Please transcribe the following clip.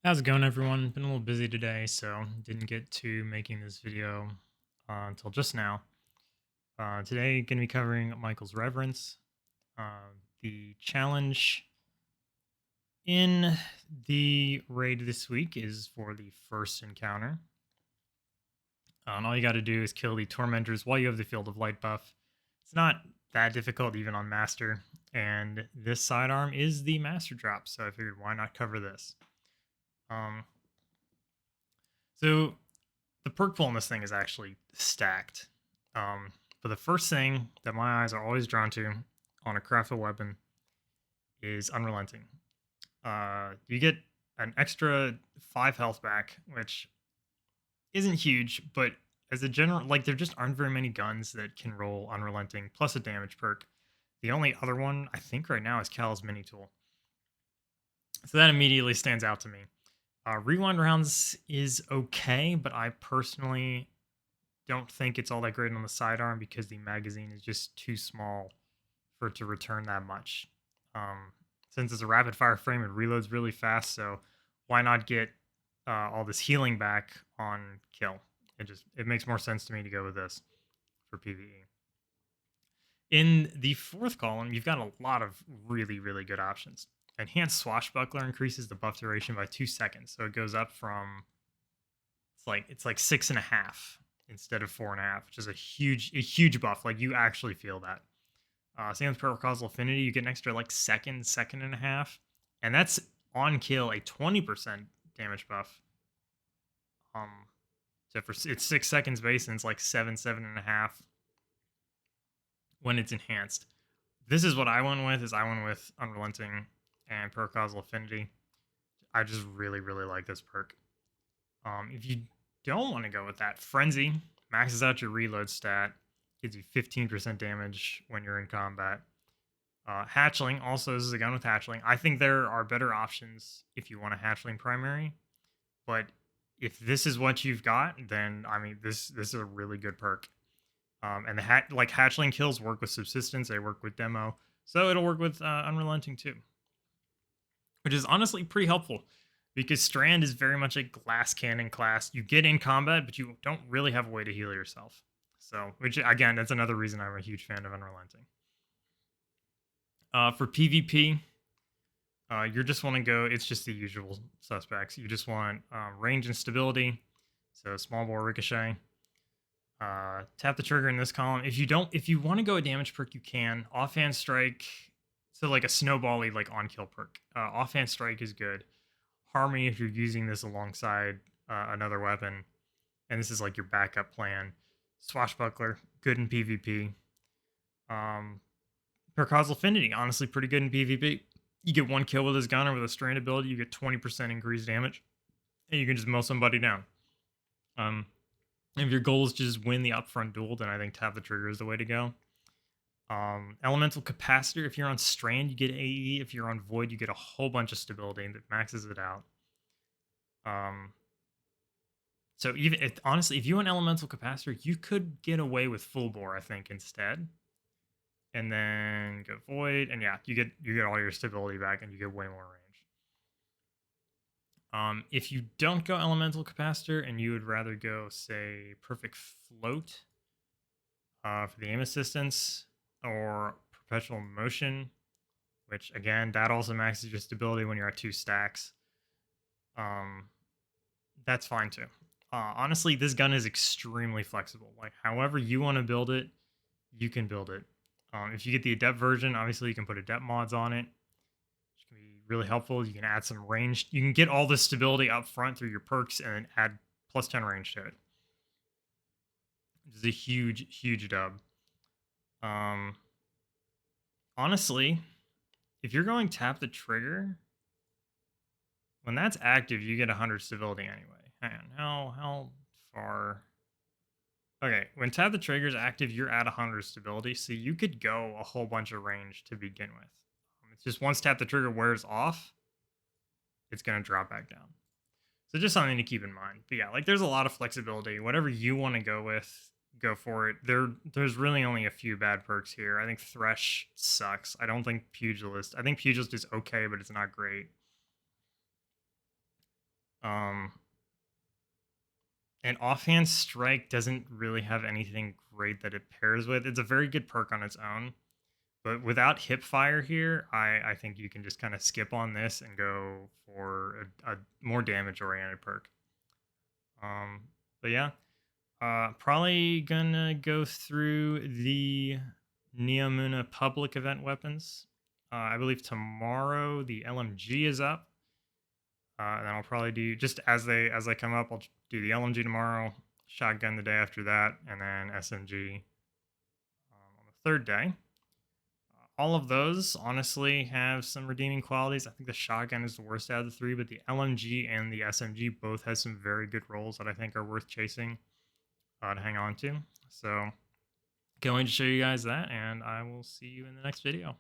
How's it going, everyone? Been a little busy today, so didn't get to making this video until just now. Today, going to be covering Michael's Reverence. Uh, the challenge in the raid this week is for the first encounter. And all you got to do is kill the Tormentors while you have the Field of Light buff. It's not that difficult, even on Master. And this sidearm is the Master drop, so I figured why not cover this. Um, so the perk pool in this thing is actually stacked. But the first thing that my eyes are always drawn to on a crafted weapon is Unrelenting. You get an extra 5 health back, which isn't huge, but as a general, like, there just aren't very many guns that can roll Unrelenting plus a damage perk. The only other one I think right now is Cal's Mini Tool. So that immediately stands out to me. Rewind rounds is okay, but I personally don't think it's all that great on the sidearm because the magazine is just too small for it to return that much. Since it's a rapid fire frame, it reloads really fast, so why not get all this healing back on kill? It makes more sense to me to go with this for PvE. In the fourth column, you've got a lot of really good options. Enhanced Swashbuckler increases the buff duration by 2 seconds, so it goes up from it's like 6.5 instead of 4.5, which is a huge buff. Like, you actually feel that. Same with Paracausal Affinity, you get an extra like second and a half, and that's on kill a 20% damage buff. So it's 6 seconds base and it's like 7.5 when it's enhanced. This is what I went with. I went with Unrelenting and Paracausal Affinity. I just really like this perk. If you don't want to go with that, Frenzy maxes out your reload stat, gives you 15% damage when you're in combat. Hatchling, also, this is a gun with Hatchling. I think there are better options if you want a Hatchling primary, but if this is what you've got, then I mean, this is a really good perk. And the Hatchling kills work with Subsistence, they work with Demo, so it'll work with Unrelenting too, which is honestly pretty helpful because Strand is very much a glass cannon class. You get in combat, but you don't really have a way to heal yourself. So, which again, that's another reason I'm a huge fan of Unrelenting. For PvP, you just want to go, it's just the usual suspects. You just want range and stability, so small bore ricochet. Tap the trigger in this column. If you want to go a damage perk, you can. Offhand strike, so like a snowbally, like on kill perk. Offhand strike is good. Harmony if you're using this alongside another weapon, and this is like your backup plan. Swashbuckler, good in PvP. Paracausal Affinity, honestly pretty good in PvP. You get 1 kill with his gun or with a strand ability, you get 20% increased damage, and you can just mow somebody down. If your goal is to just win the upfront duel, then I think tap the trigger is the way to go. Elemental Capacitor, if you're on Strand, you get AE. If you're on Void, you get a whole bunch of stability that maxes it out. So honestly, if you want Elemental Capacitor, you could get away with Full Bore, I think, instead. And then go Void, and yeah, you get all your stability back, and you get way more range. If you don't go Elemental Capacitor, and you would rather go, say, Perfect Float for the aim assistance, or Perpetual Motion, which again, that also maxes your stability when you're at 2 stacks. That's fine too. Honestly, this gun is extremely flexible. Like, however you want to build it, you can build it. If you get the Adept version, obviously you can put Adept mods on it, which can be really helpful. You can add some range. You can get all this stability up front through your perks and then add plus 10 range to it, which is a huge dub. Honestly, if you're going tap the trigger, when that's active, you get 100 stability anyway. Hang on, how far? Okay, when tap the trigger is active, you're at 100 stability, so you could go a whole bunch of range to begin with. It's just once tap the trigger wears off, it's going to drop back down. So just something to keep in mind. But yeah, like, there's a lot of flexibility. Whatever you want to go with, go for it. There's really only a few bad perks here. I think Thresh sucks. I think Pugilist is okay, but it's not great. Um, and Offhand Strike doesn't really have anything great that it pairs with. It's a very good perk on its own, but without Hip Fire here, I think you can just kind of skip on this and go for a more damage oriented perk. Um, but yeah, probably gonna go through the Neomuna public event weapons. I believe tomorrow the LMG is up. And then I'll probably do just as they come up. I'll do the LMG tomorrow, shotgun the day after that, and then SMG on the third day. All of those honestly have some redeeming qualities. I think the shotgun is the worst out of the three, but the LMG and the SMG both have some very good rolls that I think are worth chasing to hang on to. So going to show you guys that, and I will see you in the next video.